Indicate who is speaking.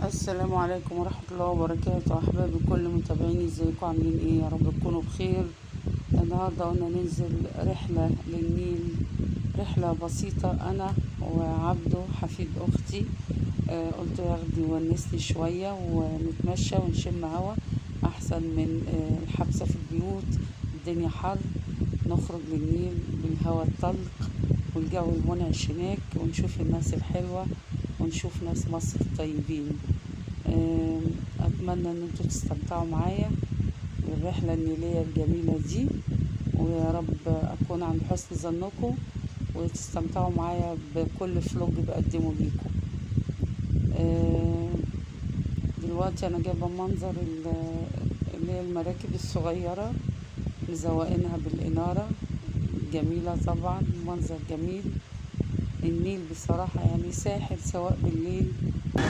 Speaker 1: السلام عليكم ورحمة الله وبركاته. أحبابي كل متابعيني، ازيكم عاملين ايه؟ يا رب تكونوا بخير. النهاردة قلنا ننزل رحلة للنيل، رحلة بسيطة أنا وعبده حفيد أختي. قلت ياخدي ونسني شوية ونتمشى ونشم هوا أحسن من الحبسة في البيوت. الدنيا حر، نخرج للنيل بالهواء الطلق والجو المنعش هناك، ونشوف الناس الحلوة ونشوف ناس مصر طيبين. أتمنى أن انتوا تستمتعوا معايا بالرحلة النيلية الجميلة دي، ويا رب أكون عند حسن ظنكم وتستمتعوا معايا بكل فلوج بقدمه ليكم. دلوقتي أنا جايبة منظر اللي هي المراكب الصغيرة، مزوقينها بالإنارة جميلة طبعا، منظر جميل. النيل بصراحة يعني ساحر، سواء بالليل